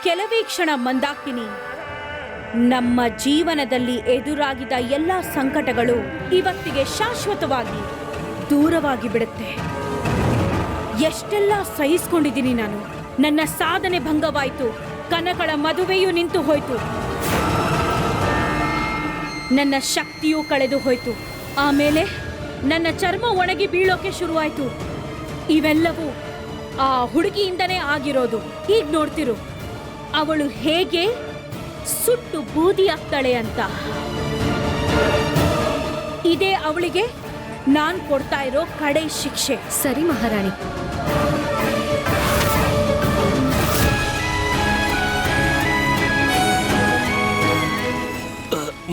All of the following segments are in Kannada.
ಕೆಲವೇ ಕ್ಷಣ ಮಂದಾಕಿನಿ, ನಮ್ಮ ಜೀವನದಲ್ಲಿ ಎದುರಾಗಿದ್ದ ಎಲ್ಲ ಸಂಕಟಗಳು ಇವತ್ತಿಗೆ ಶಾಶ್ವತವಾಗಿ ದೂರವಾಗಿ ಬಿಡುತ್ತೆ. ಎಷ್ಟೆಲ್ಲ ಸಹಿಸ್ಕೊಂಡಿದ್ದೀನಿ ನಾನು. ನನ್ನ ಸಾಧನೆ ಭಂಗವಾಯಿತು, ಕನಕಳ ಮದುವೆಯೂ ನಿಂತು ಹೋಯ್ತು, ನನ್ನ ಶಕ್ತಿಯೂ ಕಳೆದು ಹೋಯ್ತು. ಆಮೇಲೆ ನನ್ನ ಚರ್ಮ ಒಣಗಿ ಬೀಳೋಕೆ ಶುರುವಾಯ್ತು. ಇವೆಲ್ಲವೂ ಆ ಹುಡುಗಿಯಿಂದನೇ ಆಗಿರೋದು. ಈಗ ನೋಡ್ತಿರು, ಅವಳು ಹೇಗೆ ಸುಟ್ಟು ಬೂದಿ ಆಗ್ತಾಳೆ ಅಂತ. ಇದೇ ಅವಳಿಗೆ ನಾನ್ ಕೊಡ್ತಾ ಇರೋ ಕಡೆ ಶಿಕ್ಷೆ. ಸರಿ ಮಹಾರಾಣಿ.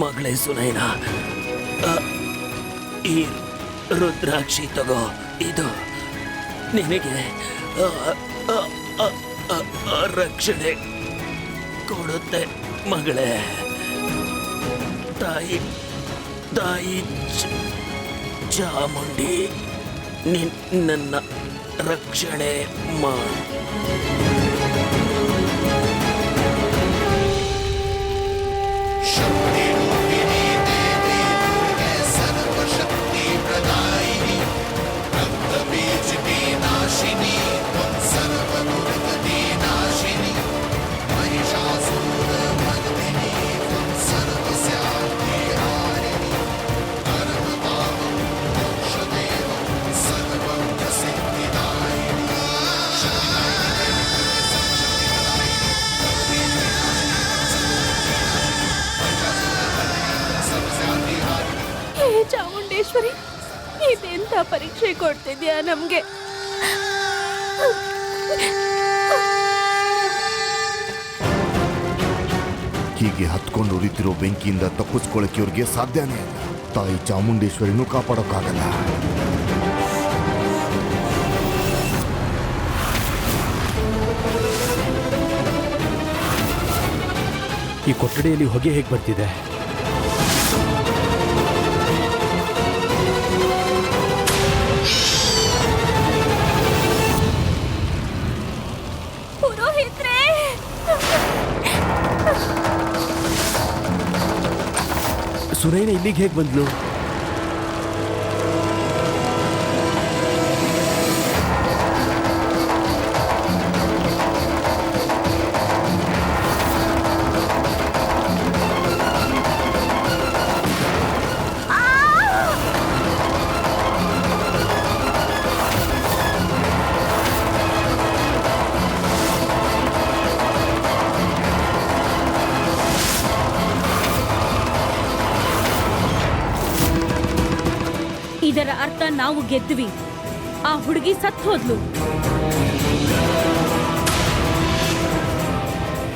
ಮಗಳೇ ಸುನೈನಾ, ಈ ರುದ್ರಾಕ್ಷಿ ತಗೋ. ಇದು ನಿನಗೆ ರಕ್ಷಣೆ ಕೊಡುತ್ತೆ ಮಗಳೇ. ತಾಯಿ ತಾಯಿ ಚಾಮುಂಡಿ ನನ್ನ ರಕ್ಷಣೆ ಮಾಡು. ಚಾಮುಂಡೇಶ್ವರಿ, ಇದೆಂತ ಪರೀಕ್ಷೆ ಕೊಡ್ತಿದ್ಯಾ ನಮ್ಗೆ? ಹೀಗೆ ಹತ್ಕೊಂಡು ಉರಿತಿರೋ ಬೆಂಕಿಯಿಂದ ತಪ್ಪಿಸ್ಕೊಳ್ಳಕ್ಕೆ ಇವ್ರಿಗೆ ಸಾಧ್ಯನೇ ಇಲ್ಲ. ತಾಯಿ ಚಾಮುಂಡೇಶ್ವರಿನೂ ಕಾಪಾಡೋಕ್ಕಾಗಲ್ಲ. ಈ ಕೊಠಡಿಯಲ್ಲಿ ಹೊಗೆ ಹೇಗೆ ಬರ್ತಿದೆ? ಸುನೈನಾ ಇಲ್ಲಿಗೆ ಹೇಗೆ ಬಂದ್ಲು? ಇದರ ಅರ್ಥ ನಾವು ಗೆದ್ವಿ, ಆ ಹುಡುಗಿ ಸತ್ತು ಹೋದ್ಲು.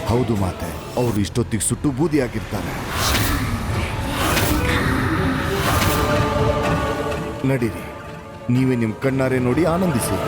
ಹೌದು ಮಾತೆ, ಅವರು ಇಷ್ಟೊತ್ತಿಗೆ ಸುಟ್ಟು ಬೂದಿಯಾಗಿರ್ತಾರೆ. ನಡೀರಿ, ನೀವೇ ನಿಮ್ಮ ಕಣ್ಣಾರೆ ನೋಡಿ ಆನಂದಿಸಿ.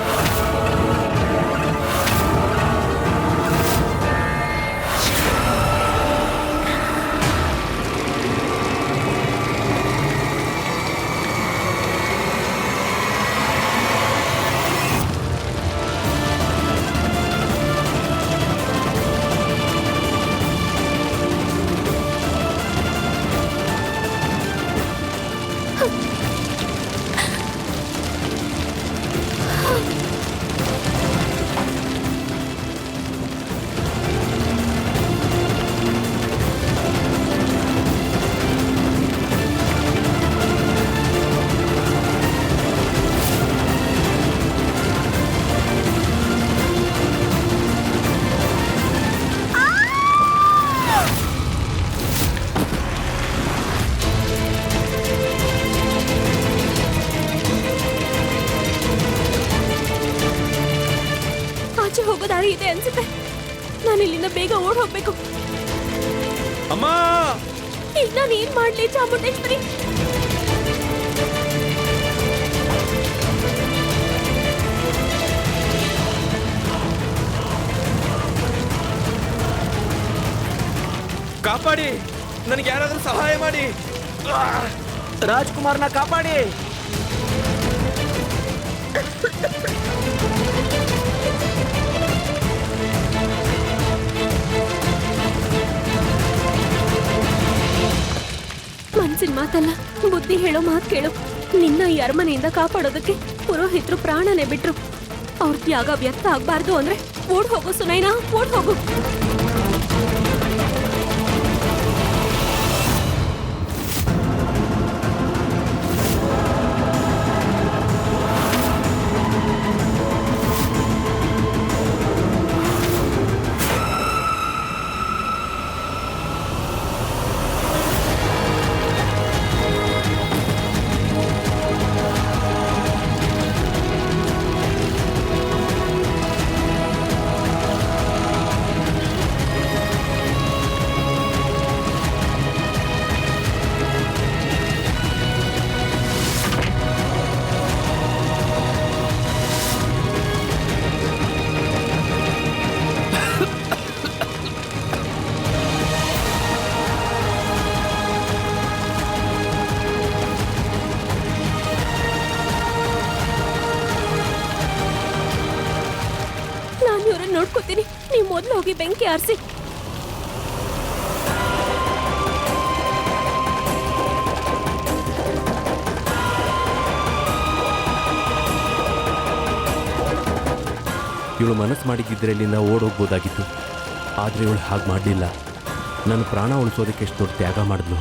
ಹೋಗೋ ದಾರಿ ಇದೆ ಅನ್ಸುತ್ತೆ. ನಾನು ಇಲ್ಲಿಂದ ಬೇಗ ಓಡ್ ಹೋಗ್ಬೇಕು. ಅಮ್ಮ, ಈಗ ನಾನು ಏನ್ ಮಾಡ್ಲಿ ಚಾಮುಂಡೇಶ್ವರಿ? ಕಾಪಾಡಿ, ನನಗೆ ಯಾರಾದ್ರೂ ಸಹಾಯ ಮಾಡಿ. ರಾಜ್ಕುಮಾರ್ನ ಕಾಪಾಡಿ. ಮನ್ಸಿನ ಮಾತಲ್ಲ, ಬುದ್ಧಿ ಹೇಳೋ ಮಾತು ಕೇಳು. ನಿನ್ನ ಈ ಅರಮನೆಯಿಂದ ಕಾಪಾಡೋದಕ್ಕೆ ಪುರೋಹಿತರು ಪ್ರಾಣನೇ ಬಿಟ್ರು. ಅವ್ರ ತ್ಯಾಗ ವ್ಯರ್ಥ ಆಗ್ಬಾರ್ದು ಅಂದ್ರೆ ಓಡ್ ಹೋಗು ಸುನೈನಾ, ಓಡ್ ಹೋಗು. ನೋಡ್ಕೋತೀನಿ, ನೀವು ಮೊದಲು ಹೋಗಿ ಬೆಂಕಿ ಆರಿಸಿ. ಇವಳು ಮನಸ್ಸು ಮಾಡಿದ್ದಿದ್ರೆ ಇಲ್ಲಿಂದ ಓಡೋಗ್ಬೋದಾಗಿತ್ತು. ಆದರೆ ಇವಳು ಹಾಗೆ ಮಾಡಲಿಲ್ಲ. ನನ್ನ ಪ್ರಾಣ ಉಳಿಸೋದಕ್ಕೆ ಎಷ್ಟು ದೊಡ್ಡ ತ್ಯಾಗ ಮಾಡಿದ್ಲು.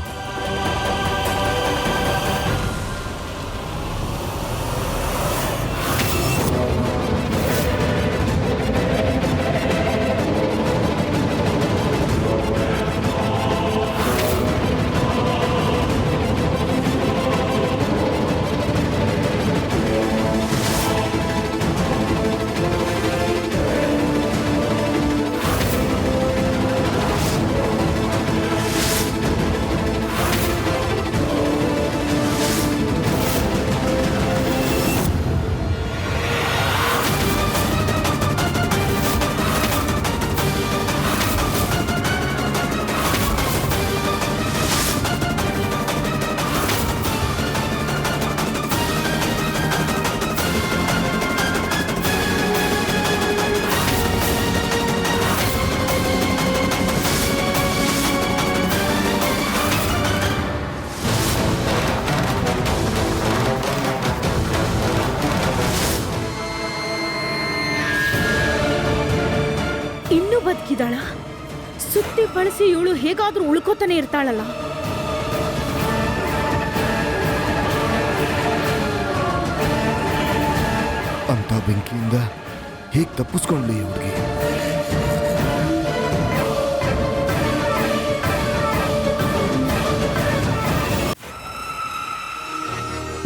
ಬದುಕಿದಾಳ? ಸುತ್ತಿ ಬಳಸಿ ಇವಳು ಹೇಗಾದ್ರೂ ಉಳ್ಕೋತಾನೆ ಇರ್ತಾಳಲ್ಲ. ಅಂತ ಬೆಂಕಿಯಿಂದ ಹೇಗೆ ತಪ್ಪಿಸ್ಕೊಂಡ್ಲಿ ಹುಡುಗಿ?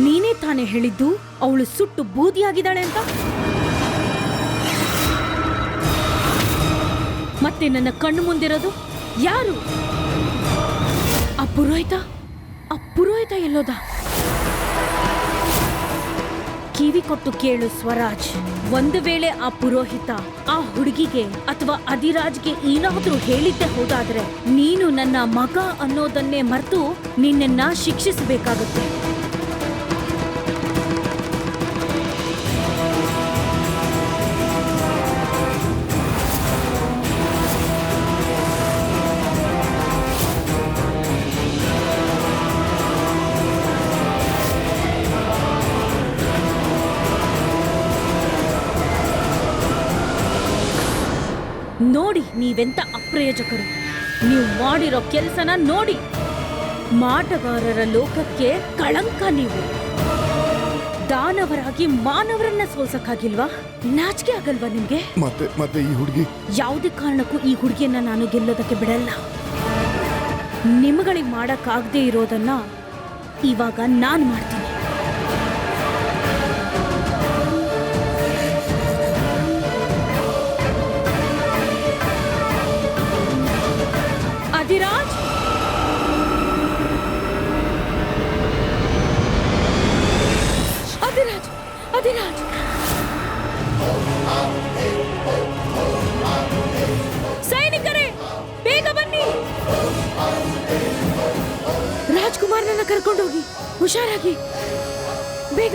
ನೀನೇ ತಾನೇ ಹೇಳಿದ್ದು ಅವಳು ಸುಟ್ಟು ಬೂದಿಯಾಗಿದ್ದಾಳೆ ಅಂತ. ಮತ್ತೆ ನನ್ನ ಕಣ್ಣು ಮುಂದಿರೋದು ಯಾರು? ಆ ಪುರೋಹಿತ ಎಲ್ಲೋದ? ಕಿವಿ ಕೊಟ್ಟು ಕೇಳು ಸ್ವರಾಜ್. ಒಂದು ವೇಳೆ ಆ ಪುರೋಹಿತ ಆ ಹುಡುಗಿಗೆ ಅಥವಾ ಅಧಿರಾಜ್ಗೆ ಏನಾದ್ರೂ ಹೇಳಿದ್ದೆ ಹೋದಾದ್ರೆ ನೀನು ನನ್ನ ಮಗ ಅನ್ನೋದನ್ನೇ ಮರೆತು ನಿನ್ನನ್ನ ಶಿಕ್ಷಿಸಬೇಕಾಗುತ್ತೆ. ನೋಡಿ ನೀವೆಂತ ಅಪ್ರಯೋಜಕರು. ನೀವು ಮಾಡಿರೋ ಕೆಲಸನ ನೋಡಿ. ಮಾಟಗಾರರ ಲೋಕಕ್ಕೆ ಕಳಂಕ ನೀವು. ದಾನವರಾಗಿ ಮಾನವರನ್ನ ಸೋಲ್ಸಕ್ಕಾಗಿಲ್ವಾ? ನಾಚಿಕೆ ಆಗಲ್ವಾ ನಿಮ್ಗೆ? ಮತ್ತೆ ಈ ಹುಡುಗಿ ಯಾವುದೇ ಕಾರಣಕ್ಕೂ ಈ ಹುಡುಗಿಯನ್ನ ನಾನು ಗೆಲ್ಲೋದಕ್ಕೆ ಬಿಡಲ್ಲ. ನಿಮ್ಗಳಿಗೆ ಮಾಡಕ್ಕಾಗದೇ ಇರೋದನ್ನ ಇವಾಗ ನಾನು ಮಾಡ್ತೀನಿ. ಅಧಿರಾಜ್, ಅಧಿರಾಜ್, ಅಧಿರಾಜ್, ಸೈನಿಕರೇ ಬೇಗ ಬನ್ನಿ. ರಾಜ್ಕುಮಾರ್ನನ್ನ ಕರ್ಕೊಂಡೋಗಿ, ಹುಷಾರಾಗಿ, ಬೇಗ.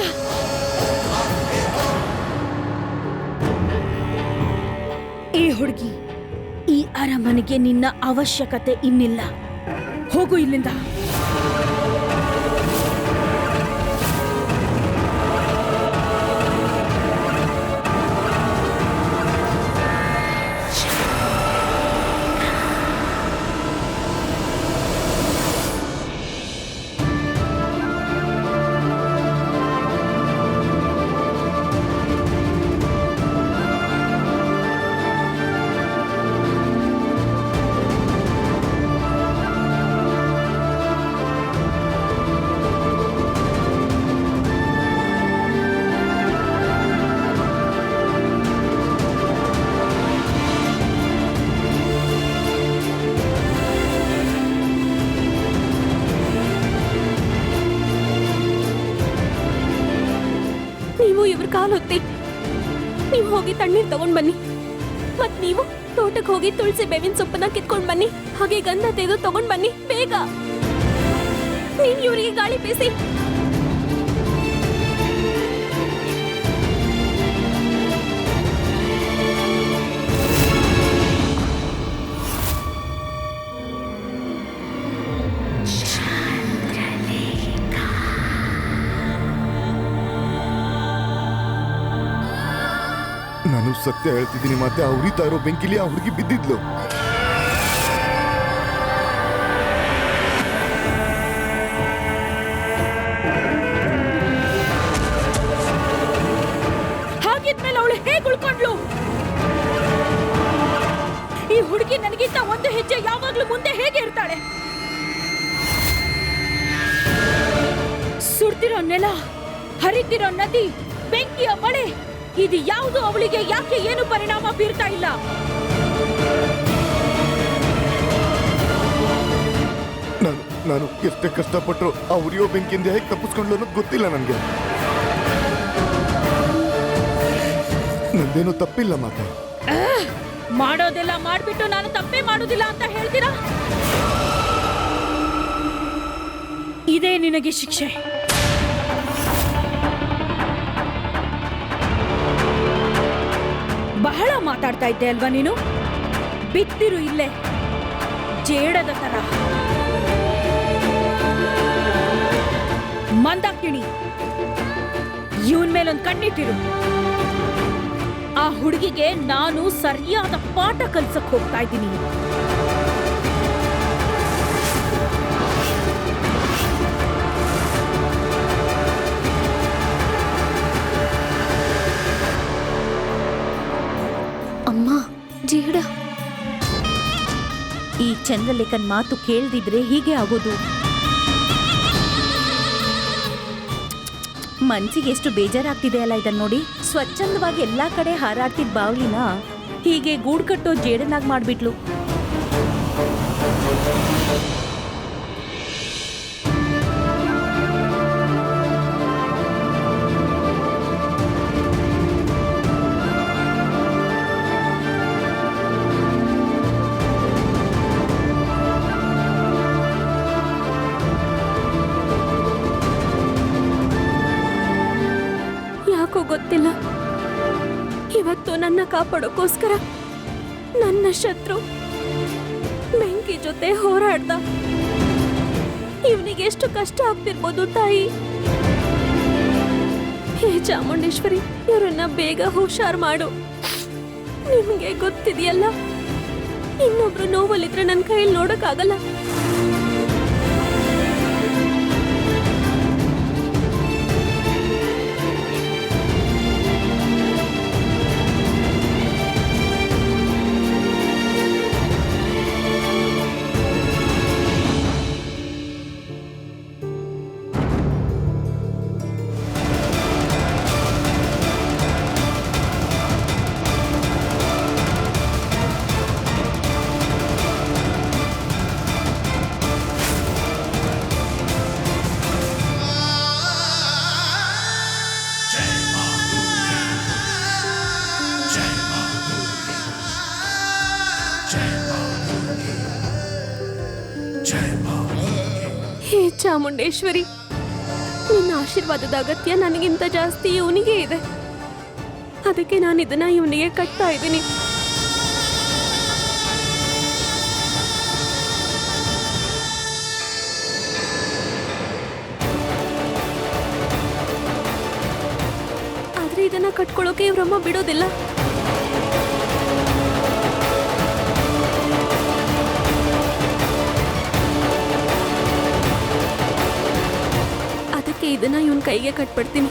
ಈ ಹುಡುಗಿ, ಈ ಅರಮನೆಗೆ ನಿನ್ನ ಅವಶ್ಯಕತೆ ಇನ್ನಿಲ್ಲ. ಹೋಗು ಇಲ್ಲಿಂದ. ನೀವು ಇವ್ರ ಕಾಲ್ ಹೊತ್ತಿ. ನೀವು ಹೋಗಿ ತಣ್ಣೀರ್ ತಗೊಂಡ್ ಬನ್ನಿ. ಮತ್ ನೀವು ತೋಟಕ್ಕೆ ಹೋಗಿ ತುಳಸಿ ಬೇವಿನ ಸೊಪ್ಪನ್ನ ಕಿತ್ಕೊಂಡ್ ಬನ್ನಿ. ಹಾಗೆ ಗಂಧ ತೆಗೆದು ತಗೊಂಡ್ ಬನ್ನಿ ಬೇಗ. ನೀನ್ ಇವ್ರಿಗೆ ಗಾಳಿ ಬೀಸಿ. ನಾನು ಸತ್ಯ ಹೇಳ್ತಿದ್ದೀನಿ, ಮತ್ತೆ ಆ ಉರಿತಾ ಇರೋ ಬೆಂಕಿಲಿ ಆ ಹುಡುಗಿ ಬಿದ್ದಿದ್ಲು. ಹಾಗಿದ್ಮೇಲೆ ಅವಳು ಹೇಗೆ ಉಳ್ಕೊಂಡ್ಲು? ಈ ಹುಡುಗಿ ನನಗಿಂತ ಒಂದು ಹೆಜ್ಜೆ ಯಾವಾಗ್ಲೂ ಮುಂದೆ ಹೇಗೆ ಇರ್ತಾಳೆ? ಸುಡ್ತಿರೋ ನೆಲ, ಹರಿತಿರೋ ನದಿ, ಬೆಂಕಿಯ ಮಳೆ, ಇದು ಯಾವುದು ಅವಳಿಗೆ ಯಾಕೆ ಏನು ಪರಿಣಾಮ ಬೀರ್ತಾ ಇಲ್ಲ? ನಾನು ಎಷ್ಟೇ ಕಷ್ಟಪಟ್ಟರು ಆ ಉರಿಯೋ ಬೆಂಕಿಯಿಂದ ಹೇಗೆ ತಪ್ಪಿಸ್ಕೊಂಡ್ಲು ಅನ್ನೋದು ಗೊತ್ತಿಲ್ಲ ನನಗೆ. ನಂದೇನು ತಪ್ಪಿಲ್ಲ ಮಾತೆ. ಮಾಡೋದೆಲ್ಲ ಮಾಡ್ಬಿಟ್ಟು ನಾನು ತಪ್ಪೇ ಮಾಡೋದಿಲ್ಲ ಅಂತ ಹೇಳ್ತೀರಾ? ಇದೇ ನಿನಗೆ ಶಿಕ್ಷೆ. ಬಹಳ ಮಾತಾಡ್ತಾ ಇದ್ದೆ ಅಲ್ವಾ ನೀನು? ಬಿತ್ತಿರು ಇಲ್ಲೇ ಜೇಡದ ತರ. ಮಂದಾಕಿಣಿ, ಇವನ್ ಮೇಲೊಂದು ಕಣ್ಣಿಟ್ಟಿರು. ಆ ಹುಡುಗಿಗೆ ನಾನು ಸರಿಯಾದ ಪಾಠ ಕಲ್ಸಕ್ ಹೋಗ್ತಾ ಇದ್ದೀನಿ. ಅಮ್ಮ, ಜೇಡ. ಈ ಚಂದ್ರಲೇಖನ್ ಮಾತು ಕೇಳ್ದಿದ್ರೆ ಹೀಗೆ ಆಗೋದು. ಮನ್ಸಿಗೆ ಎಷ್ಟು ಬೇಜಾರಾಗ್ತಿದೆ ಅಲ್ಲ ಇದನ್ನ ನೋಡಿ. ಸ್ವಚ್ಛಂದವಾಗಿ ಎಲ್ಲಾ ಕಡೆ ಹಾರಾಡ್ತಿದ್ ಬಾವ್ಲಿನ ಹೀಗೆ ಗೂಡ್ ಕಟ್ಟೋ ಜೇಡನಾಗ್ ಮಾಡ್ಬಿಟ್ಲು. ಗೊತ್ತಿಲ್ಲ, ಇವತ್ತು ನನ್ನ ಕಾಪಾಡೋಕ್ಕೋಸ್ಕರ ನನ್ನ ಶತ್ರು ಬೆಂಕಿ ಜೊತೆ ಹೋರಾಡ್ದ. ಇವನಿಗೆ ಎಷ್ಟು ಕಷ್ಟ ಆಗ್ತಿರ್ಬೋದು ತಾಯಿ. ಹೇ ಚಾಮುಂಡೇಶ್ವರಿ, ಇವರನ್ನ ಬೇಗ ಹುಷಾರ್ ಮಾಡು. ನಿಮ್ಗೆ ಗೊತ್ತಿದೆಯಲ್ಲ, ಇನ್ನೊಬ್ರು ನೋವಲ್ಲಿದ್ರೆ ನನ್ನ ಕೈಯಲ್ಲಿ ನೋಡಕ್ಕಾಗಲ್ಲ. ಹೇ ಚಾಮುಂಡೇಶ್ವರಿ, ನಿನ್ನ ಆಶೀರ್ವಾದದ ಅಗತ್ಯ ನನಗಿಂತ ಜಾಸ್ತಿ ಇವನಿಗೆ ಇದೆ. ಅದಕ್ಕೆ ನಾನು ಇದನ್ನ ಇವನಿಗೆ ಕಟ್ತಾ ಇದ್ದೀನಿ. ಆದ್ರೆ ಇದನ್ನ ಕಟ್ಕೊಳ್ಳೋಕೆ ಇವ್ರಮ್ಮ ಬಿಡೋದಿಲ್ಲ. ಅದಕ್ಕೆ ಇದನ್ನ ಇವನ್ ಕೈಗೆ ಕಟ್ಬಿಡ್ತೀನಿ.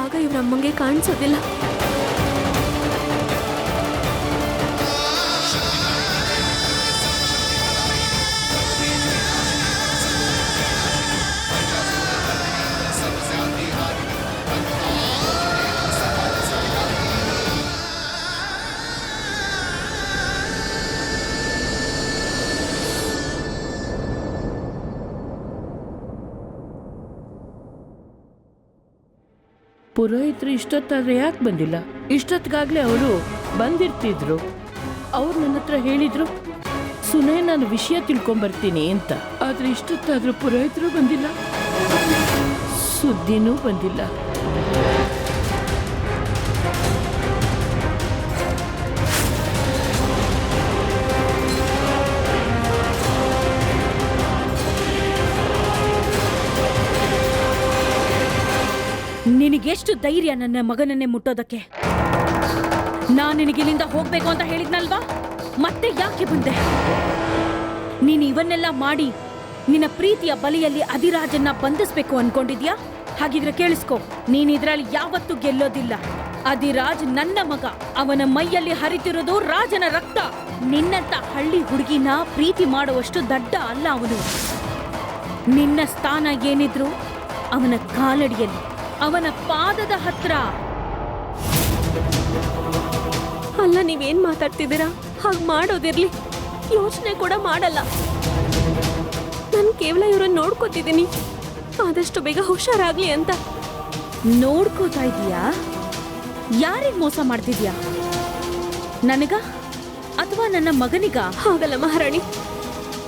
ಆಗ ಇವ್ರಮ್ಮಂಗೆ ಕಾಣಿಸೋದಿಲ್ಲ. ಪುರೋಹಿತರು ಇಷ್ಟೊತ್ತಾದ್ರೆ ಯಾಕೆ ಬಂದಿಲ್ಲ? ಇಷ್ಟೊತ್ತಿಗಾಗ್ಲೇ ಅವರು ಬಂದಿರ್ತಿದ್ರು. ಅವ್ರು ನನ್ನ ಹತ್ರ ಹೇಳಿದ್ರು, ಸುನೇ ನಾನು ವಿಷಯ ತಿಳ್ಕೊಂಬರ್ತೀನಿ ಅಂತ. ಆದ್ರೆ ಇಷ್ಟೊತ್ತಾದ್ರೂ ಪುರೋಹಿತರು ಬಂದಿಲ್ಲ, ಸುದ್ದಿನೂ ಬಂದಿಲ್ಲ. ನಿನಗೆಷ್ಟು ಧೈರ್ಯ ನನ್ನ ಮಗನನ್ನೇ ಮುಟ್ಟೋದಕ್ಕೆ? ನಾನು ನಿನಗಿಲ್ಲಿಂದ ಹೋಗ್ಬೇಕು ಅಂತ ಹೇಳಿದ್ನಲ್ವಾ, ಮತ್ತೆ ಯಾಕೆ ಬಂದೆ? ನೀನು ಇವನ್ನೆಲ್ಲ ಮಾಡಿ ನಿನ್ನ ಪ್ರೀತಿಯ ಬಲಿಯಲ್ಲಿ ಅಧಿರಾಜನ್ನ ಬಂಧಿಸ್ಬೇಕು ಅನ್ಕೊಂಡಿದ್ಯಾ? ಹಾಗಿದ್ರೆ ಕೇಳಿಸ್ಕೊ, ನೀನ್ ಇದ್ರಲ್ಲಿ ಯಾವತ್ತೂ ಗೆಲ್ಲೋದಿಲ್ಲ. ಅಧಿರಾಜ್ ನನ್ನ ಮಗ, ಅವನ ಮೈಯಲ್ಲಿ ಹರಿತಿರೋದು ರಾಜನ ರಕ್ತ. ನಿನ್ನಂತ ಹಳ್ಳಿ ಹುಡುಗಿನ ಪ್ರೀತಿ ಮಾಡುವಷ್ಟು ದಡ್ಡ ಅಲ್ಲ ಅವನು. ನಿನ್ನ ಸ್ಥಾನ ಏನಿದ್ರು ಅವನ ಕಾಲಡಿಯಲ್ಲಿ, ಅವನ ಪಾದದ ಹತ್ರ. ಅಲ್ಲ, ನೀವೇನ್ ಮಾತಾಡ್ತಿದ್ದೀರಾ? ಹಾಗೆ ಮಾಡೋದಿರ್ಲಿ, ಯೋಚನೆ ಕೂಡ ಮಾಡಲ್ಲ. ನಾನು ಕೇವಲ ಇವ್ರನ್ನ ನೋಡ್ಕೋತಿದ್ದೀನಿ, ಆದಷ್ಟು ಬೇಗ ಹುಷಾರಾಗ್ಲಿ ಅಂತ. ನೋಡ್ಕೋತಾ ಇದೀಯಾ? ಯಾರಿಗ್ ಮೋಸ ಮಾಡ್ತಿದ್ಯಾ? ನನಗ ಅಥವಾ ನನ್ನ ಮಗನಿಗ? ಹಾಗಲ್ಲ ಮಹಾರಾಣಿ,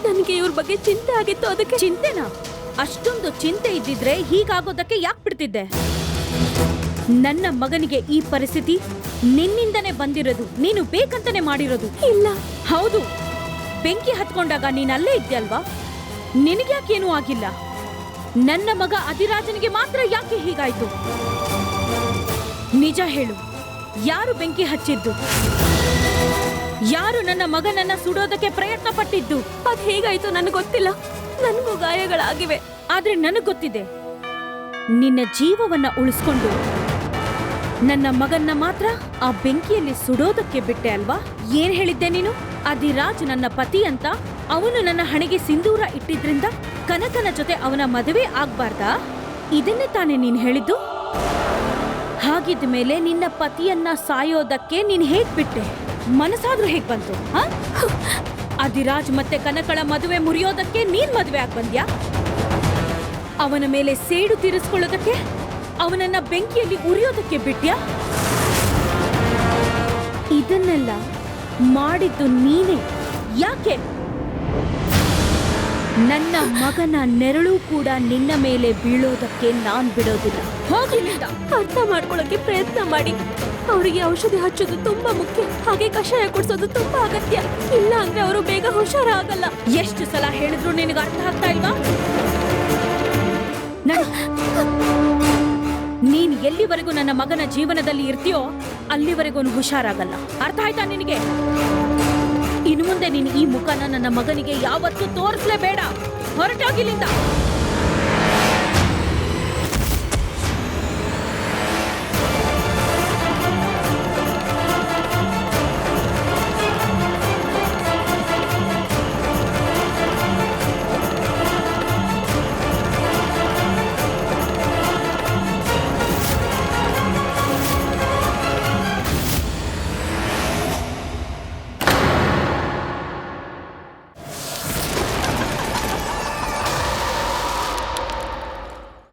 ನನಗೆ ಇವ್ರ ಬಗ್ಗೆ ಚಿಂತೆ ಆಗಿತ್ತು, ಅದಕ್ಕೆ. ಚಿಂತೆನಾ? ಅಷ್ಟೊಂದು ಚಿಂತೆ ಇದ್ದಿದ್ರೆ ಹೀಗಾಗೋದಕ್ಕೆ ಯಾಕೆ ಬಿಡ್ತಿದ್ದೆ? ನನ್ನ ಮಗನಿಗೆ ಈ ಪರಿಸ್ಥಿತಿ ನಿನ್ನಿಂದನೇ ಬಂದಿರೋದು, ನೀನು ಬೇಕಂತಾನೆ ಮಾಡಿರೋದು. ಇಲ್ಲ. ಹೌದು, ಬೆಂಕಿ ಹತ್ಕೊಂಡಾಗ ನೀನ್ ಅಲ್ಲೇ ಇದ್ದೆ ಅಲ್ವಾ? ನಿನಗ್ಯಾಕೇನೂ ಆಗಿಲ್ಲ. ನನ್ನ ಮಗ ಅಧಿರಾಜನಿಗೆ ಮಾತ್ರ ಯಾಕೆ ಹೀಗಾಯ್ತು? ನಿಜ ಹೇಳು, ಯಾರು ಬೆಂಕಿ ಹಚ್ಚಿದ್ದು? ಯಾರು ನನ್ನ ಮಗನನ್ನ ಸುಡೋದಕ್ಕೆ ಪ್ರಯತ್ನ ಪಟ್ಟಿದ್ದು? ಅದ್ ಹೇಗಾಯ್ತು ನನಗೆ ಗೊತ್ತಿಲ್ಲ, ನನಗೂ ಗಾಯಗಳಾಗಿವೆ. ಆದ್ರೆ ನನಗ್ ಗೊತ್ತಿದೆ, ನಿನ್ನ ಜೀವವನ್ನ ಉಳಿಸ್ಕೊಂಡು ನನ್ನ ಮಗನ್ನ ಮಾತ್ರ ಆ ಬೆಂಕಿಯಲ್ಲಿ ಸುಡೋದಕ್ಕೆ ಬಿಟ್ಟೆ ಅಲ್ವಾ? ಏನ್ ಹೇಳಿದ್ದೆ ನೀನು? ಅಧಿರಾಜ್ ನನ್ನ ಪತಿ ಅಂತ. ಅವನು ನನ್ನ ಹಣೆಗೆ ಸಿಂಧೂರ ಇಟ್ಟಿದ್ರಿಂದ ಕನಕನ ಜೊತೆ ಅವನ ಮದುವೆ ಆಗ್ಬಾರ್ದಾ? ಇದನ್ನೇ ತಾನೇ ನೀನ್ ಹೇಳಿದ್ದು? ಹಾಗಿದ್ದ ಮೇಲೆ ನಿನ್ನ ಪತಿಯನ್ನ ಸಾಯೋದಕ್ಕೆ ನೀನ್ ಹೇಗ್ ಬಿಟ್ಟೆ? ಮನಸ್ಸಾದ್ರೂ ಹೇಗ್ ಬಂತು? ಅಧಿರಾಜ್ ಮತ್ತೆ ಕನಕಳ ಮದುವೆ ಮುರಿಯೋದಕ್ಕೆ ನೀನ್ ಮದುವೆ ಆಗ್ ಬಂದ್ಯಾ? ಅವನ ಮೇಲೆ ಸೇಡು ತೀರಿಸ್ಕೊಳ್ಳೋದಕ್ಕೆ, ಅವನನ್ನ ಬೆಂಕಿಯಲ್ಲಿ ಉರಿಯೋದಕ್ಕೆ ಬಿಟ್ಯಾ? ಇದನ್ನೆಲ್ಲ ಮಾಡಿದ್ದು ನೀನೇ. ಯಾಕೆ? ನನ್ನ ಮಗನ ನೆರಳು ಕೂಡ ನಿನ್ನ ಮೇಲೆ ಬೀಳೋದಕ್ಕೆ ನಾನ್ ಬಿಡೋದಿಲ್ಲ. ಹೋಗಿಲ್ಲಿಂದ. ಅರ್ಥ ಮಾಡ್ಕೊಳ್ಳೋಕೆ ಪ್ರಯತ್ನ ಮಾಡಿ. ಅವರಿಗೆ ಔಷಧಿ ಹಚ್ಚೋದು ತುಂಬಾ ಮುಖ್ಯ, ಹಾಗೆ ಕಷಾಯ ಕುಡಿಸೋದು ತುಂಬಾ ಅಗತ್ಯ. ಇಲ್ಲ ಅಂದ್ರೆ ಅವರು ಬೇಗ ಹುಷಾರಾಗಲ್ಲ. ಎಷ್ಟು ಸಲ ಹೇಳಿದ್ರು ನಿನಗೆ ಅರ್ಥ ಆಗ್ತಾ ಇಲ್ವಾ? ನೀನ್ ಎಲ್ಲಿವರೆಗೂ ನನ್ನ ಮಗನ ಜೀವನದಲ್ಲಿ ಇರ್ತೀಯೋ ಅಲ್ಲಿವರೆಗೂ ಹುಷಾರಾಗಲ್ಲ. ಅರ್ಥ ಆಯ್ತಾ ನಿನಗೆ? ಇನ್ನು ಮುಂದೆ ನೀನು ಈ ಮುಖನ ನನ್ನ ಮಗನಿಗೆ ಯಾವತ್ತೂ ತೋರಿಸ್ಲೇಬೇಡ. ಹೊರಟೋಗಿಲ್ಲಿಂದ.